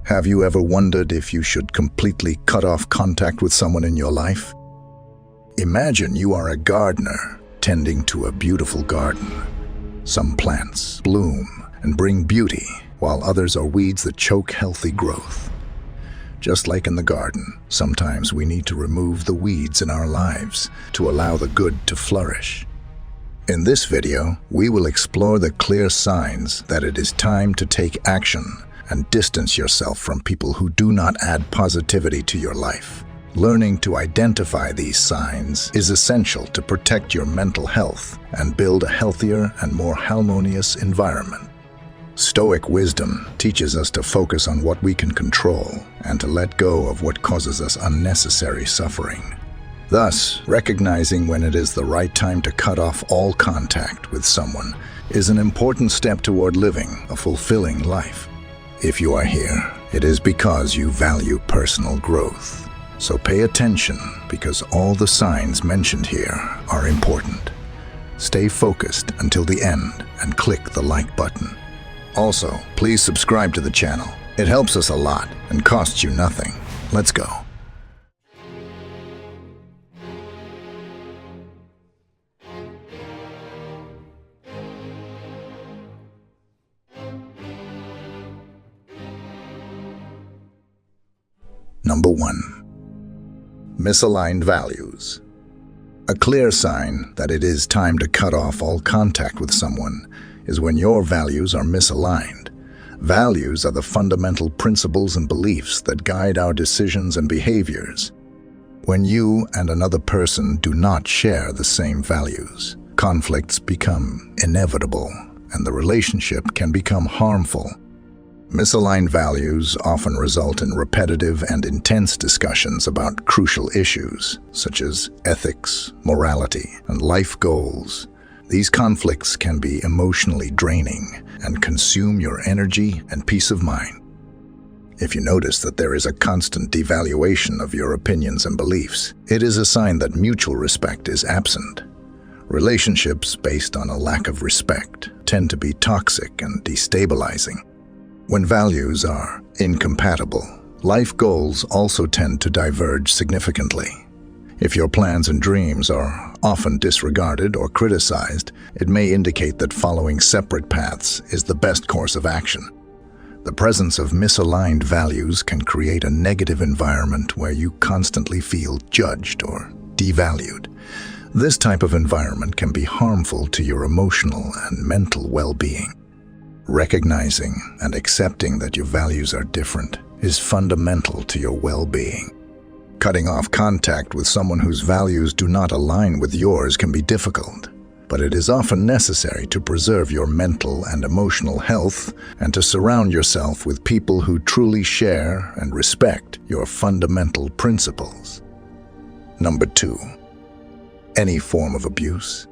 Have you ever wondered if you should completely cut off contact with someone in your life? Imagine you are a gardener tending to a beautiful garden. Some plants bloom and bring beauty, while others are weeds that choke healthy growth. Just like in the garden, sometimes we need to remove the weeds in our lives to allow the good to flourish. In this video, we will explore the clear signs that it is time to take action and distance yourself from people who do not add positivity to your life. Learning to identify these signs is essential to protect your mental health and build a healthier and more harmonious environment. Stoic wisdom teaches us to focus on what we can control and to let go of what causes us unnecessary suffering. Thus, recognizing when it is the right time to cut off all contact with someone is an important step toward living a fulfilling life. If you are here, it is because you value personal growth. So pay attention, because all the signs mentioned here are important. Stay focused until the end and click the like button. Also, please subscribe to the channel. It helps us a lot and costs you nothing. Let's go. Number 1. Misaligned values. A clear sign that it is time to cut off all contact with someone is when your values are misaligned. Values are the fundamental principles and beliefs that guide our decisions and behaviors. When you and another person do not share the same values, conflicts become inevitable and the relationship can become harmful. Misaligned values often result in repetitive and intense discussions about crucial issues, such as ethics, morality, and life goals. These conflicts can be emotionally draining and consume your energy and peace of mind. If you notice that there is a constant devaluation of your opinions and beliefs, it is a sign that mutual respect is absent. Relationships based on a lack of respect tend to be toxic and destabilizing. When values are incompatible, life goals also tend to diverge significantly. If your plans and dreams are often disregarded or criticized, it may indicate that following separate paths is the best course of action. The presence of misaligned values can create a negative environment where you constantly feel judged or devalued. This type of environment can be harmful to your emotional and mental well-being. Recognizing and accepting that your values are different is fundamental to your well-being. Cutting off contact with someone whose values do not align with yours can be difficult, but it is often necessary to preserve your mental and emotional health and to surround yourself with people who truly share and respect your fundamental principles. Number 2. Any form of abuse.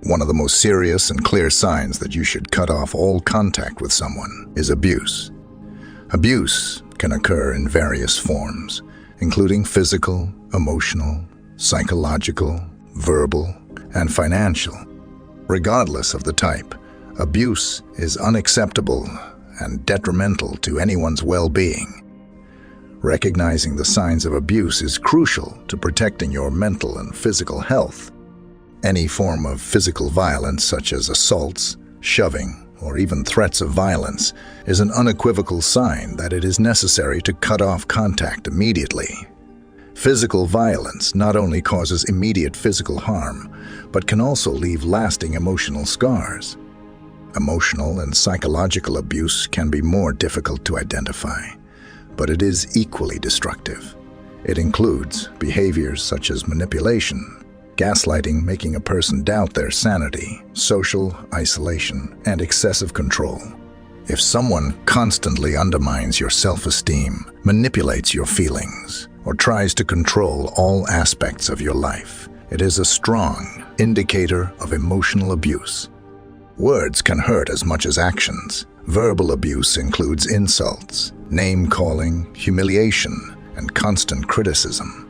One of the most serious and clear signs that you should cut off all contact with someone is abuse. Abuse can occur in various forms, including physical, emotional, psychological, verbal, and financial. Regardless of the type, abuse is unacceptable and detrimental to anyone's well-being. Recognizing the signs of abuse is crucial to protecting your mental and physical health. Any form of physical violence, such as assaults, shoving, or even threats of violence, is an unequivocal sign that it is necessary to cut off contact immediately. Physical violence not only causes immediate physical harm, but can also leave lasting emotional scars. Emotional and psychological abuse can be more difficult to identify, but it is equally destructive. It includes behaviors such as manipulation, gaslighting, making a person doubt their sanity, social isolation, and excessive control. If someone constantly undermines your self-esteem, manipulates your feelings, or tries to control all aspects of your life, it is a strong indicator of emotional abuse. Words can hurt as much as actions. Verbal abuse includes insults, name-calling, humiliation, and constant criticism.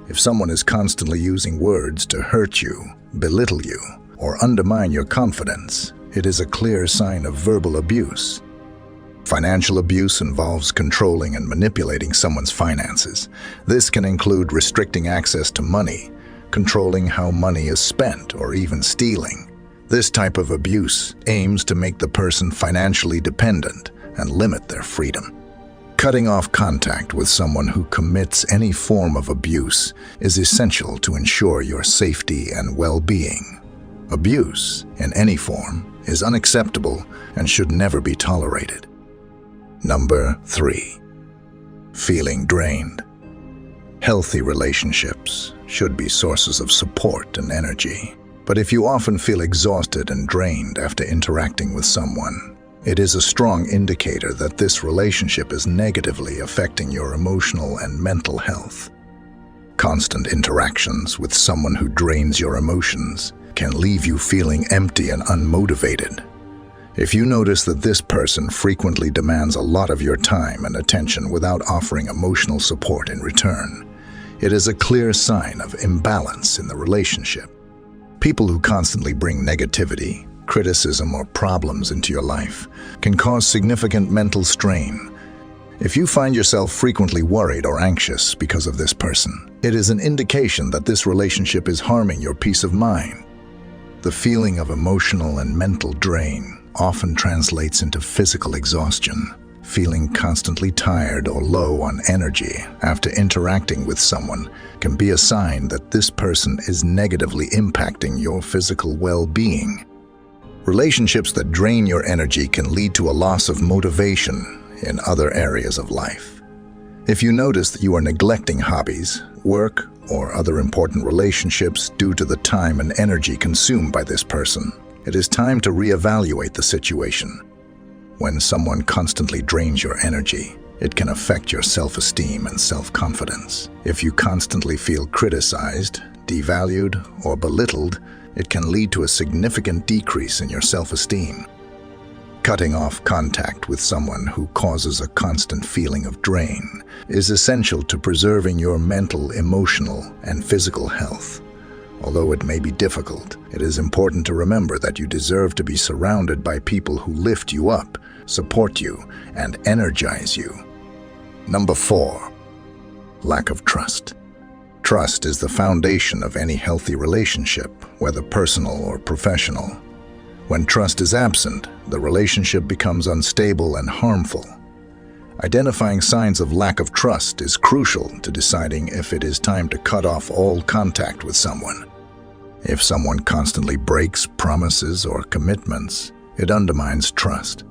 If someone is constantly using words to hurt you, belittle you, or undermine your confidence, it is a clear sign of verbal abuse. Financial abuse involves controlling and manipulating someone's finances. This can include restricting access to money, controlling how money is spent, or even stealing. This type of abuse aims to make the person financially dependent and limit their freedom. Cutting off contact with someone who commits any form of abuse is essential to ensure your safety and well-being. Abuse, in any form, is unacceptable and should never be tolerated. Number 3. Feeling drained. Healthy relationships should be sources of support and energy. But if you often feel exhausted and drained after interacting with someone, it is a strong indicator that this relationship is negatively affecting your emotional and mental health. Constant interactions with someone who drains your emotions can leave you feeling empty and unmotivated. If you notice that this person frequently demands a lot of your time and attention without offering emotional support in return, it is a clear sign of imbalance in the relationship. People who constantly bring negativity, criticism, or problems into your life can cause significant mental strain. If you find yourself frequently worried or anxious because of this person, it is an indication that this relationship is harming your peace of mind. The feeling of emotional and mental drain often translates into physical exhaustion. Feeling constantly tired or low on energy after interacting with someone can be a sign that this person is negatively impacting your physical well-being. Relationships that drain your energy can lead to a loss of motivation in other areas of life. If you notice that you are neglecting hobbies, work, or other important relationships due to the time and energy consumed by this person, it is time to reevaluate the situation. When someone constantly drains your energy, it can affect your self-esteem and self-confidence. If you constantly feel criticized, devalued, or belittled, it can lead to a significant decrease in your self-esteem. Cutting off contact with someone who causes a constant feeling of drain is essential to preserving your mental, emotional, and physical health. Although it may be difficult, it is important to remember that you deserve to be surrounded by people who lift you up, support you, and energize you. Number 4. Lack of trust. Trust is the foundation of any healthy relationship, whether personal or professional. When trust is absent, the relationship becomes unstable and harmful. Identifying signs of lack of trust is crucial to deciding if it is time to cut off all contact with someone. If someone constantly breaks promises or commitments, it undermines trust.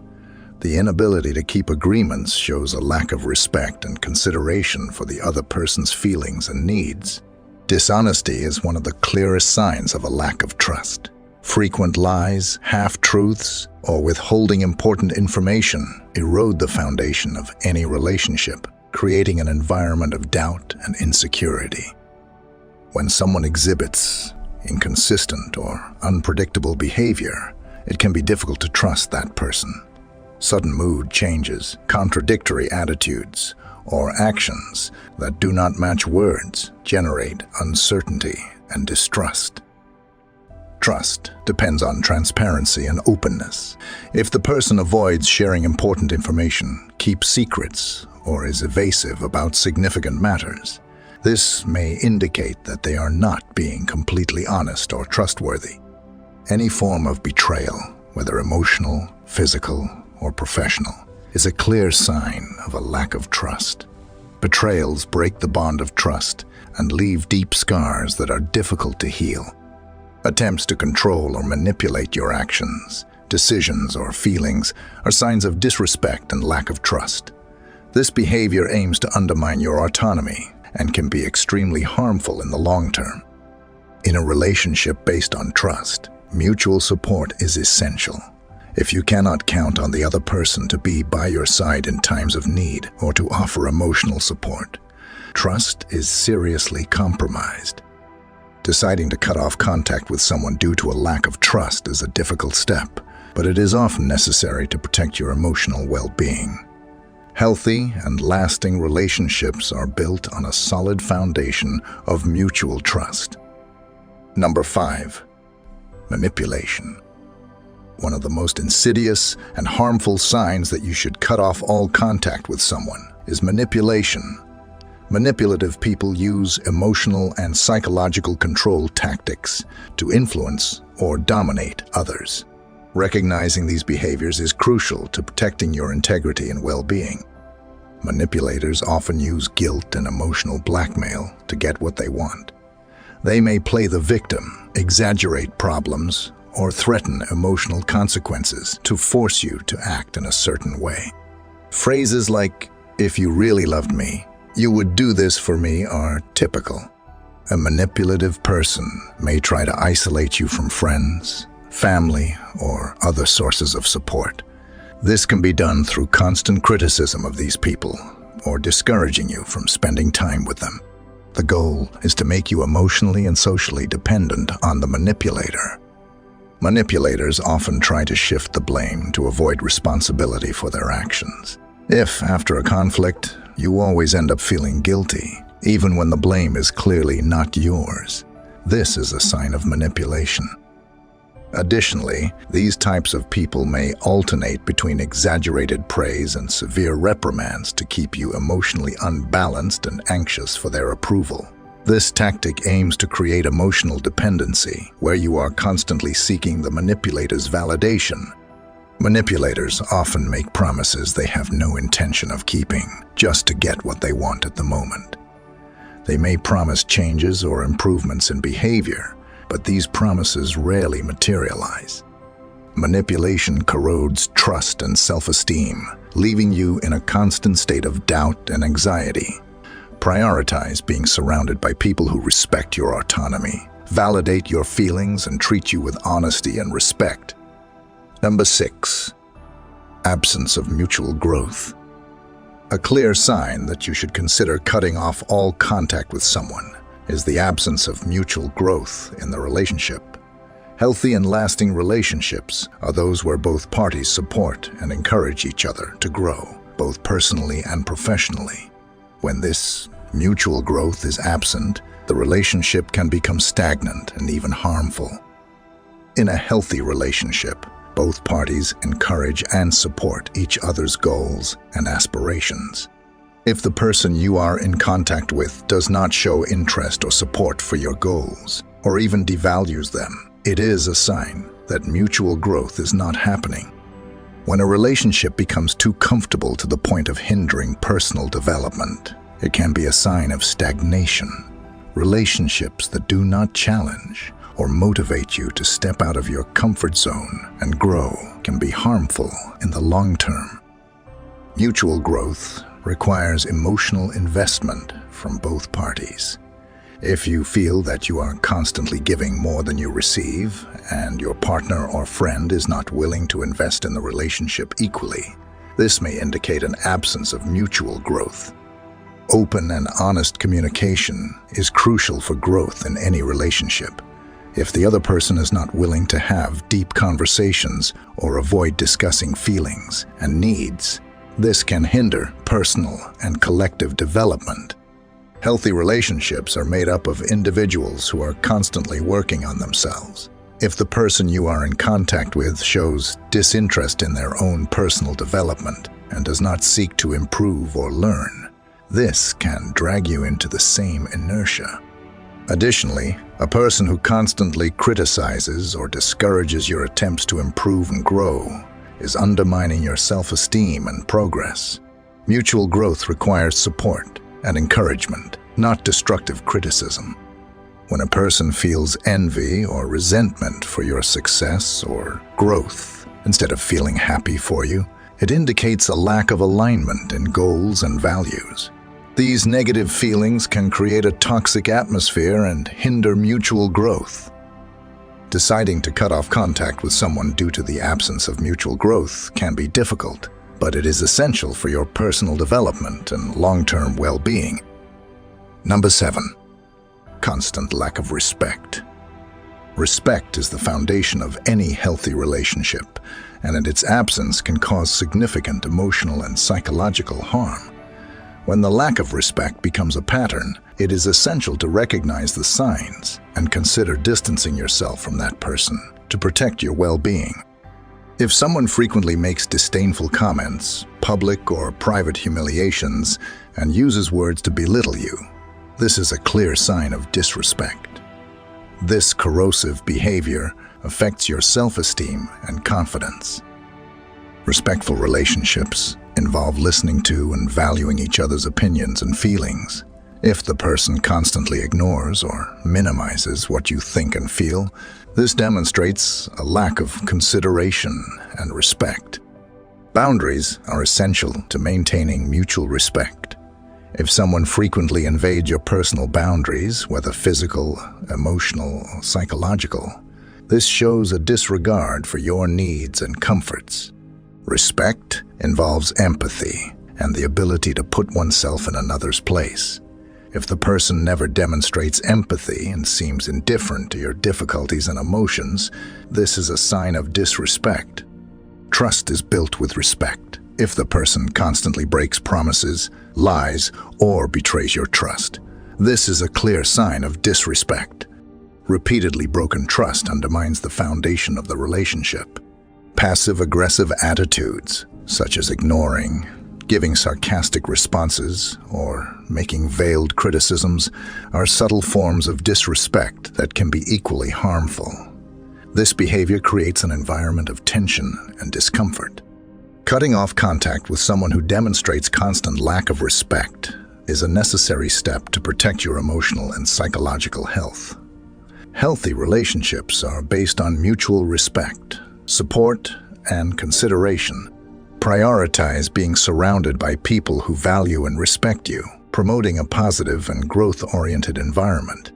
The inability to keep agreements shows a lack of respect and consideration for the other person's feelings and needs. Dishonesty is one of the clearest signs of a lack of trust. Frequent lies, half-truths, or withholding important information erode the foundation of any relationship, creating an environment of doubt and insecurity. When someone exhibits inconsistent or unpredictable behavior, it can be difficult to trust that person. Sudden mood changes, contradictory attitudes, or actions that do not match words generate uncertainty and distrust. Trust depends on transparency and openness. If the person avoids sharing important information, keeps secrets, or is evasive about significant matters, this may indicate that they are not being completely honest or trustworthy. Any form of betrayal, whether emotional, physical, or professional, is a clear sign of a lack of trust. Betrayals break the bond of trust and leave deep scars that are difficult to heal. Attempts to control or manipulate your actions, decisions, or feelings are signs of disrespect and lack of trust. This behavior aims to undermine your autonomy and can be extremely harmful in the long term. In a relationship based on trust, mutual support is essential. If you cannot count on the other person to be by your side in times of need or to offer emotional support, trust is seriously compromised. Deciding to cut off contact with someone due to a lack of trust is a difficult step, but it is often necessary to protect your emotional well-being. Healthy and lasting relationships are built on a solid foundation of mutual trust. Number 5. Manipulation. One of the most insidious and harmful signs that you should cut off all contact with someone is manipulation. Manipulative people use emotional and psychological control tactics to influence or dominate others. Recognizing these behaviors is crucial to protecting your integrity and well-being. Manipulators often use guilt and emotional blackmail to get what they want. They may play the victim, exaggerate problems, or threaten emotional consequences to force you to act in a certain way. Phrases like, "If you really loved me, you would do this for me," are typical. A manipulative person may try to isolate you from friends, family, or other sources of support. This can be done through constant criticism of these people or discouraging you from spending time with them. The goal is to make you emotionally and socially dependent on the manipulator. Manipulators often try to shift the blame to avoid responsibility for their actions. If, after a conflict, you always end up feeling guilty, even when the blame is clearly not yours, this is a sign of manipulation. Additionally, these types of people may alternate between exaggerated praise and severe reprimands to keep you emotionally unbalanced and anxious for their approval. This tactic aims to create emotional dependency, where you are constantly seeking the manipulator's validation. Manipulators often make promises they have no intention of keeping, just to get what they want at the moment. They may promise changes or improvements in behavior, but these promises rarely materialize. Manipulation corrodes trust and self-esteem, leaving you in a constant state of doubt and anxiety. Prioritize being surrounded by people who respect your autonomy, validate your feelings, and treat you with honesty and respect. Number 6. Absence of mutual growth. A clear sign that you should consider cutting off all contact with someone is the absence of mutual growth in the relationship. Healthy and lasting relationships are those where both parties support and encourage each other to grow, both personally and professionally. When this mutual growth is absent, the relationship can become stagnant and even harmful. In a healthy relationship, both parties encourage and support each other's goals and aspirations. If the person you are in contact with does not show interest or support for your goals, or even devalues them, it is a sign that mutual growth is not happening. When a relationship becomes too comfortable to the point of hindering personal development, it can be a sign of stagnation. Relationships that do not challenge or motivate you to step out of your comfort zone and grow can be harmful in the long term. Mutual growth requires emotional investment from both parties. If you feel that you are constantly giving more than you receive, and your partner or friend is not willing to invest in the relationship equally, this may indicate an absence of mutual growth. Open and honest communication is crucial for growth in any relationship. If the other person is not willing to have deep conversations or avoid discussing feelings and needs, this can hinder personal and collective development. Healthy relationships are made up of individuals who are constantly working on themselves. If the person you are in contact with shows disinterest in their own personal development and does not seek to improve or learn, this can drag you into the same inertia. Additionally, a person who constantly criticizes or discourages your attempts to improve and grow is undermining your self-esteem and progress. Mutual growth requires support and encouragement, not destructive criticism. When a person feels envy or resentment for your success or growth, instead of feeling happy for you, it indicates a lack of alignment in goals and values. These negative feelings can create a toxic atmosphere and hinder mutual growth. Deciding to cut off contact with someone due to the absence of mutual growth can be difficult, but it is essential for your personal development and long-term well-being. Number 7. Constant lack of respect. Respect is the foundation of any healthy relationship, and its absence can cause significant emotional and psychological harm. When the lack of respect becomes a pattern, it is essential to recognize the signs and consider distancing yourself from that person to protect your well-being. If someone frequently makes disdainful comments, public or private humiliations, and uses words to belittle you, this is a clear sign of disrespect. This corrosive behavior affects your self-esteem and confidence. Respectful relationships involve listening to and valuing each other's opinions and feelings. If the person constantly ignores or minimizes what you think and feel, this demonstrates a lack of consideration and respect. Boundaries are essential to maintaining mutual respect. If someone frequently invades your personal boundaries, whether physical, emotional, or psychological, this shows a disregard for your needs and comforts. Respect involves empathy and the ability to put oneself in another's place. If the person never demonstrates empathy and seems indifferent to your difficulties and emotions, this is a sign of disrespect. Trust is built with respect. If the person constantly breaks promises, lies, or betrays your trust, this is a clear sign of disrespect. Repeatedly broken trust undermines the foundation of the relationship. Passive-aggressive attitudes, such as ignoring, giving sarcastic responses, or making veiled criticisms, are subtle forms of disrespect that can be equally harmful. This behavior creates an environment of tension and discomfort. Cutting off contact with someone who demonstrates constant lack of respect is a necessary step to protect your emotional and psychological health. Healthy relationships are based on mutual respect, support, and consideration. Prioritize being surrounded by people who value and respect you, promoting a positive and growth-oriented environment.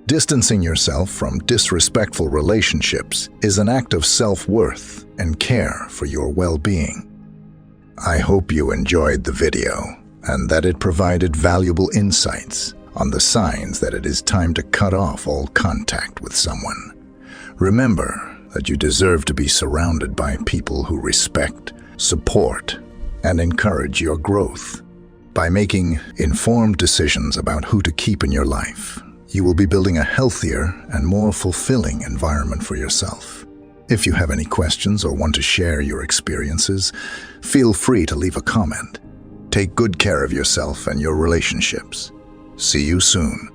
Distancing yourself from disrespectful relationships is an act of self-worth and care for your well-being. I hope you enjoyed the video and that it provided valuable insights on the signs that it is time to cut off all contact with someone. Remember that you deserve to be surrounded by people who respect, support, and encourage your growth. By making informed decisions about who to keep in your life, you will be building a healthier and more fulfilling environment for yourself. If you have any questions or want to share your experiences, feel free to leave a comment. Take good care of yourself and your relationships. See you soon.